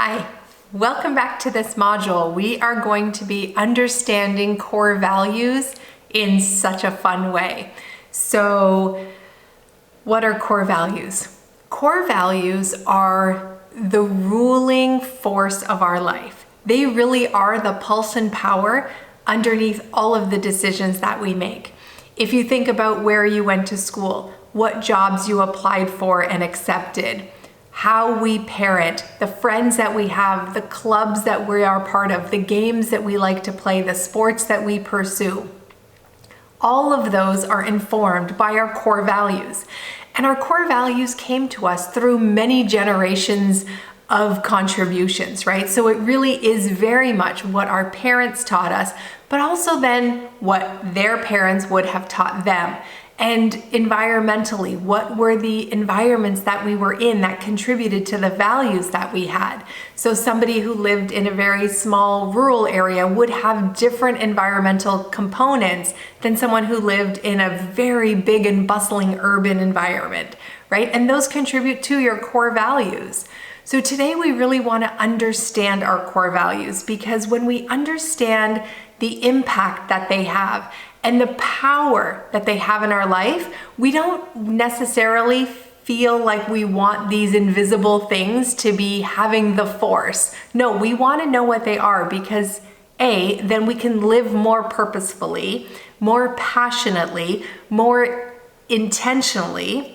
Hi, welcome back to this module. We are going to be understanding core values in such a fun way. So, what are core values? Core values are the ruling force of our life. They really are the pulse and power underneath all of the decisions that we make. If you think about where you went to school, what jobs you applied for and accepted, how we parent, the friends that we have, the clubs that we are part of, the games that we like to play, the sports that we pursue. All of those are informed by our core values. And our core values came to us through many generations of contributions, right? So it really is very much what our parents taught us, but also then what their parents would have taught them. And environmentally, what were the environments that we were in that contributed to the values that we had? So somebody who lived in a very small rural area would have different environmental components than someone who lived in a very big and bustling urban environment, right? And those contribute to your core values. So today we really want to understand our core values, because when we understand the impact that they have and the power that they have in our life, we don't necessarily feel like we want these invisible things to be having the force. No, we want to know what they are, because then we can live more purposefully, more passionately, more intentionally.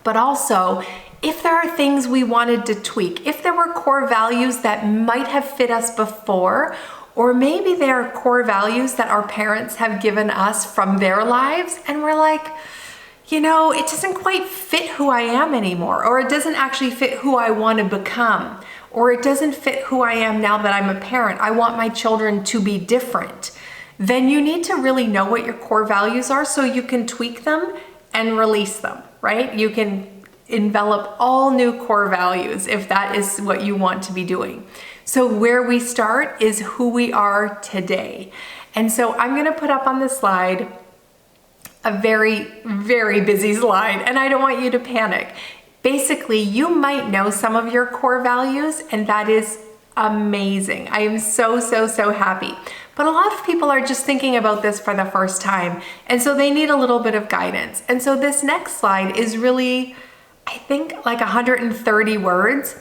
But also, if there are things we wanted to tweak, if there were core values that might have fit us before, or maybe there are core values that our parents have given us from their lives, and we're like, it doesn't quite fit who I am anymore, or it doesn't actually fit who I want to become, or it doesn't fit who I am now that I'm a parent. I want my children to be different. Then you need to really know what your core values are so you can tweak them and release them, right? You can envelop all new core values if that is what you want to be doing. So where we start is who we are today. And so I'm going to put up on the slide a very, very busy slide, and I don't want you to panic. Basically, you might know some of your core values, and that is amazing. I am so happy. But a lot of people are just thinking about this for the first time, and so they need a little bit of guidance. And so this next slide is really, I think, like 130 words,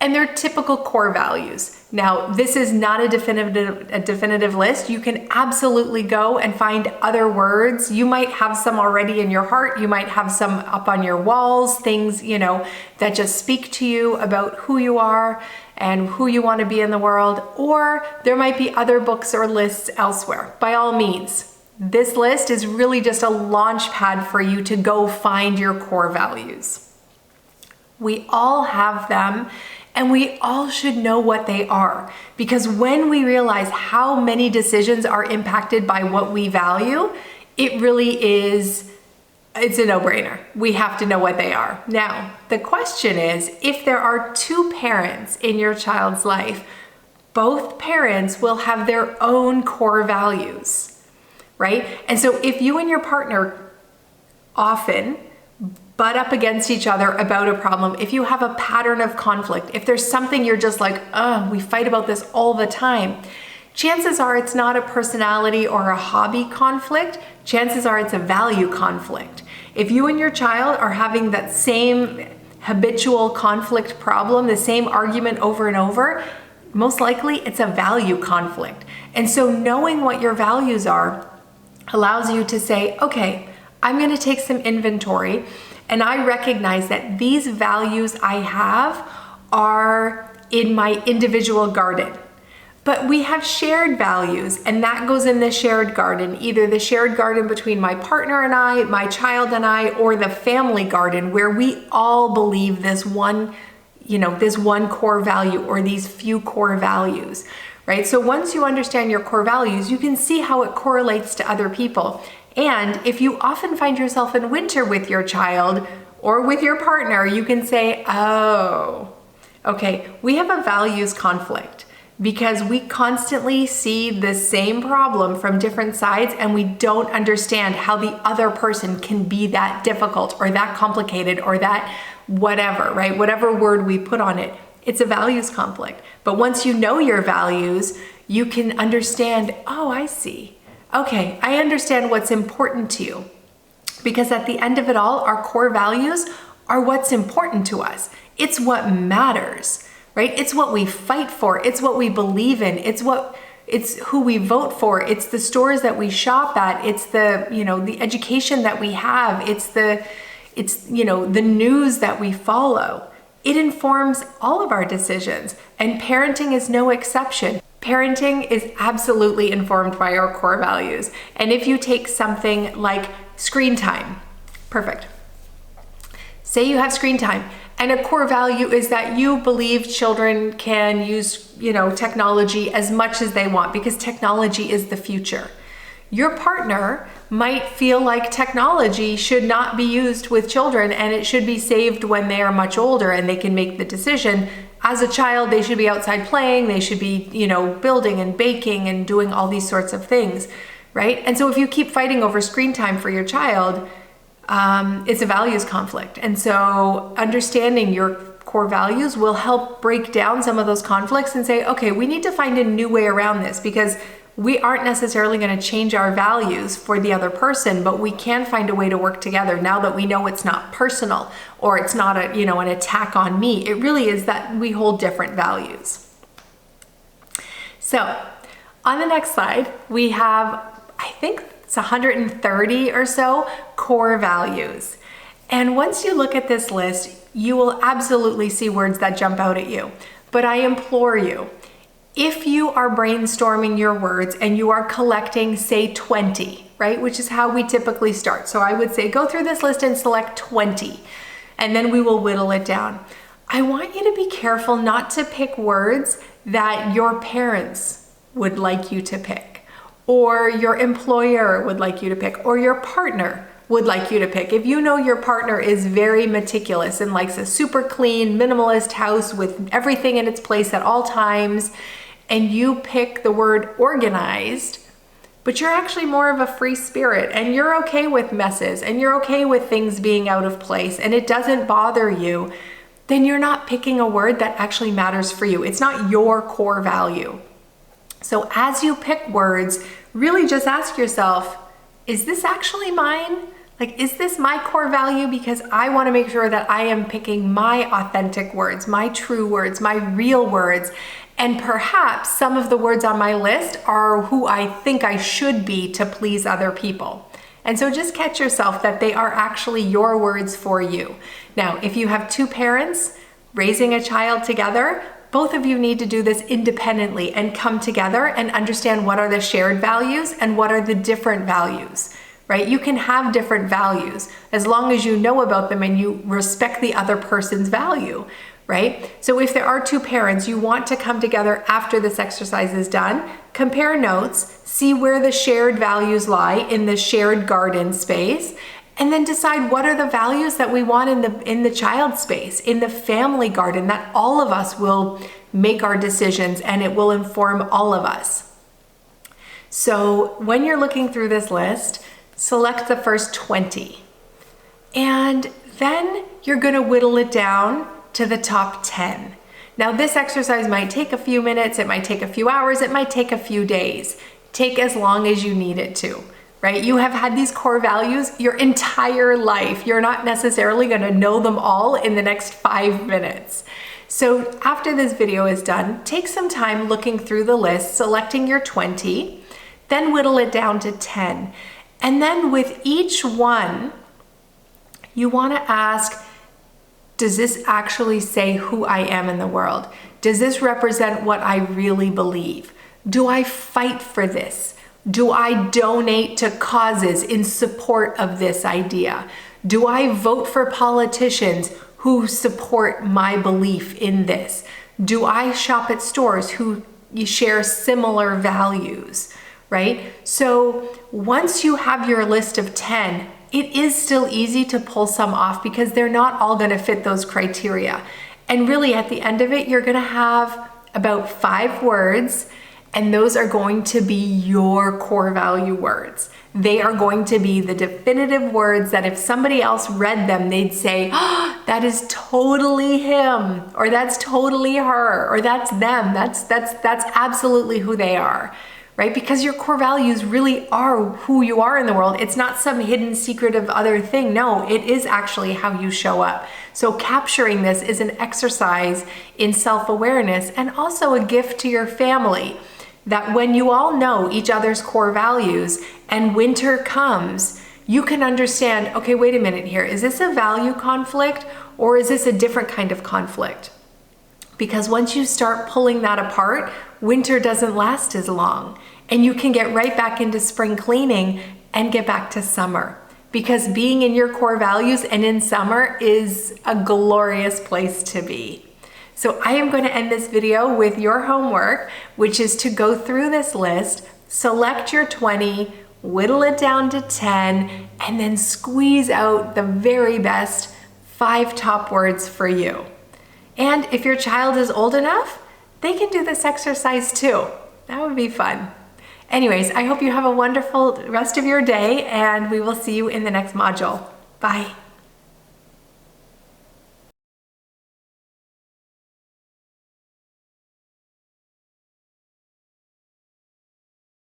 and they're typical core values. Now, this is not a definitive list. You can absolutely go and find other words. You might have some already in your heart. You might have some up on your walls, things, that just speak to you about who you are and who you want to be in the world. Or there might be other books or lists elsewhere. By all means, this list is really just a launch pad for you to go find your core values. We all have them, and we all should know what they are, because when we realize how many decisions are impacted by what we value, it really it's a no-brainer. We have to know what they are. Now, the question is, if there are two parents in your child's life, both parents will have their own core values, right? And so if you and your partner often butt up against each other about a problem, if you have a pattern of conflict, if there's something you're just like, we fight about this all the time, chances are it's not a personality or a hobby conflict. Chances are it's a value conflict. If you and your child are having that same habitual conflict problem, the same argument over and over, most likely it's a value conflict. And so knowing what your values are allows you to say, okay, I'm going to take some inventory, and I recognize that these values I have are in my individual garden. But we have shared values, and that goes in the shared garden, either the shared garden between my partner and I, my child and I, or the family garden, where we all believe this one core value or these few core values, right? So once you understand your core values, you can see how it correlates to other people. And if you often find yourself in winter with your child or with your partner, you can say, okay, we have a values conflict, because we constantly see the same problem from different sides, and we don't understand how the other person can be that difficult or that complicated or that whatever, right? Whatever word we put on it. It's a values conflict. But once you know your values, you can understand, oh, I see. Okay, I understand what's important to you. Because at the end of it all, our core values are what's important to us. It's what matters, right? It's what we fight for. It's what we believe in. It's who we vote for. It's the stores that we shop at. It's the, the education that we have. It's the news that we follow. It informs all of our decisions, and parenting is no exception. Parenting is absolutely informed by our core values. And if you take something like screen time, perfect. Say you have screen time, and a core value is that you believe children can use, technology as much as they want because technology is the future. Your partner might feel like technology should not be used with children and it should be saved when they are much older and they can make the decision. As a child, they should be outside playing, they should be, building and baking and doing all these sorts of things, right? And so if you keep fighting over screen time for your child, it's a values conflict. And so understanding your core values will help break down some of those conflicts and say, okay, we need to find a new way around this because we aren't necessarily going to change our values for the other person, but we can find a way to work together now that we know it's not personal or it's not an attack on me. It really is that we hold different values. So on the next slide, we have, I think it's 130 or so core values. And once you look at this list, you will absolutely see words that jump out at you. But I implore you, if you are brainstorming your words and you are collecting, say 20, right, which is how we typically start. So I would say go through this list and select 20, and then we will whittle it down. I want you to be careful not to pick words that your parents would like you to pick, or your employer would like you to pick, or your partner would like you to pick. If you know your partner is very meticulous and likes a super clean, minimalist house with everything in its place at all times, and you pick the word organized, but you're actually more of a free spirit and you're okay with messes and you're okay with things being out of place and it doesn't bother you, then you're not picking a word that actually matters for you. It's not your core value. So as you pick words, really just ask yourself, is this actually mine? Like, is this my core value? Because I want to make sure that I am picking my authentic words, my true words, my real words. And perhaps some of the words on my list are who I think I should be to please other people. And so just catch yourself that they are actually your words for you. Now, if you have two parents raising a child together, both of you need to do this independently and come together and understand what are the shared values and what are the different values, right? You can have different values as long as you know about them and you respect the other person's value, right? So if there are two parents, you want to come together after this exercise is done, compare notes, see where the shared values lie in the shared garden space, and then decide what are the values that we want in the child space, in the family garden, that all of us will make our decisions and it will inform all of us. So when you're looking through this list, select the first 20. And then you're going to whittle it down to the top 10. Now this exercise might take a few minutes, it might take a few hours, it might take a few days. Take as long as you need it to. Right? You have had these core values your entire life. You're not necessarily going to know them all in the next 5 minutes. So after this video is done, take some time looking through the list, selecting your 20, then whittle it down to 10. And then with each one, you want to ask, does this actually say who I am in the world? Does this represent what I really believe? Do I fight for this? Do I donate to causes in support of this idea? Do I vote for politicians who support my belief in this? Do I shop at stores who share similar values, right? So once you have your list of 10, it is still easy to pull some off because they're not all going to fit those criteria. And really at the end of it, you're going to have about 5 words. And those are going to be your core value words. They are going to be the definitive words that if somebody else read them, they'd say, oh, that is totally him, or that's totally her, or that's them. That's absolutely who they are, right? Because your core values really are who you are in the world. It's not some hidden secret of other thing. No, it is actually how you show up. So capturing this is an exercise in self-awareness and also a gift to your family. That when you all know each other's core values and winter comes, you can understand, okay, wait a minute here. Is this a value conflict or is this a different kind of conflict? Because once you start pulling that apart, winter doesn't last as long and you can get right back into spring cleaning and get back to summer. Because being in your core values and in summer is a glorious place to be. So I am going to end this video with your homework, which is to go through this list, select your 20, whittle it down to 10, and then squeeze out the very best 5 top words for you. And if your child is old enough, they can do this exercise too. That would be fun. Anyways, I hope you have a wonderful rest of your day, and we will see you in the next module. Bye.